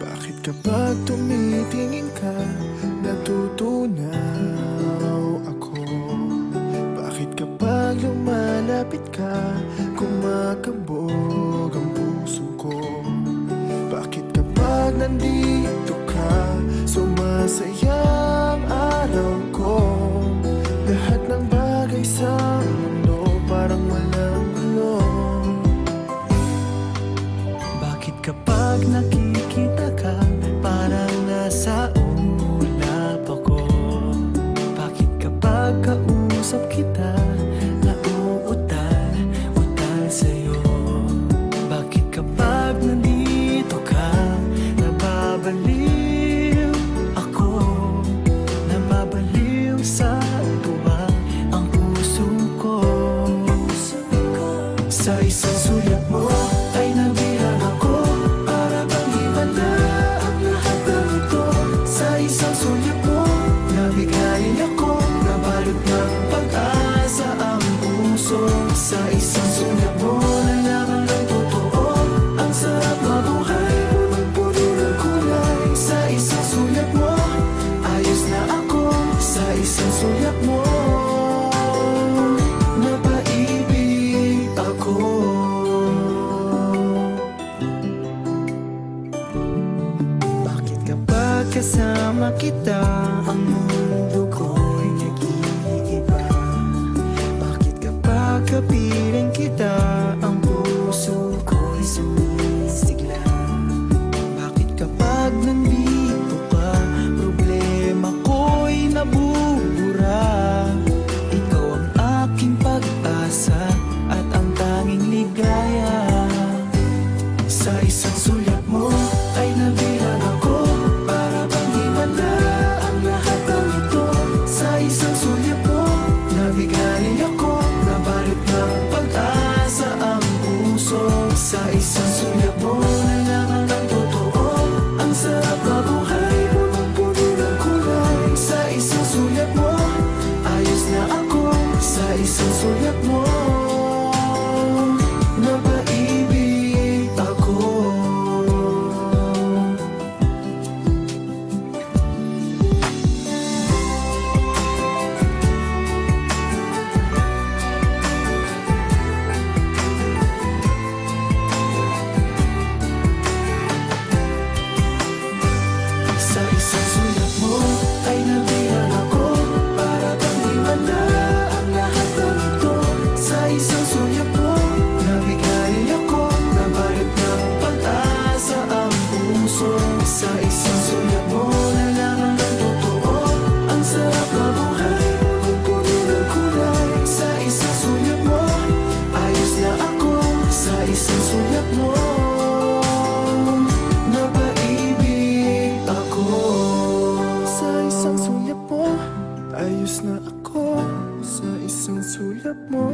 Bakit kapag tumitingin ka, natutunaw ako? Bakit kapag lumalapit ka, kumakabog ang puso ko? Bakit kapag nandito ka, sumasaya ang araw ko? Lahat ng bagay sa mundo parang walang gulo. Bakit kapag nakikita ka, parang nasa ulap ako? Bakit kapag kausap kita, nauutal-utal sa'yo? Bakit kapag nandito ka, nababaliw ako? Nababaliw sa tuwa ang puso ko. Sa isang sulat mo ay nabilang ako, para bang iba na ang lahat ng ito. Sa isang sulat mo, nabigayin ako, nabalot ng pag-asa ang puso. Sa isang sulat mo, nalaman ng totoo, ang sarap mabuhay, punong-puno ng kulay. Sa isang sulat mo, ayos na ako. Sa isang sulat mo, napaibig ako. Bakit kapag kasama kita, ang mundo ko'y nag-iiba? Bakit kapag kapiling kita, ang puso ko'y sumisigla? Bakit kapag nandito ka, problema ko'y nabubura? Ikaw ang aking pag-asa at ang tanging ligaya. Sa isang sulat mo ay nabilang ako, para bang iba na ang lahat ng ito. Sa isang sulat mo, nabigayin ako, nabalot ng pag-asa ang puso. Sa isang sulat mo, nalaman ng totoo, ang sarap mabuhay, punong-puno ng kulay. Sa isang sulat mo, ayos na ako. Sa isang sulat mo, napaibig ako. Sa isang sulat mo ay nabilang ako, para bang iba na ang lahat ng ito. Sa isang sulat mo, nabigayin ako, nabalot ng pag-asa ang puso. Sa isang sulat mo, nalaman ng totoo, ang sarap mabuhay, punong-puno ng kulay. Sa isang sulat mo, ayos na ako. Sa isang sulat mo, napaibig ako. Sa isang sulat mo, ayos na ako. Sa isang sulat mo,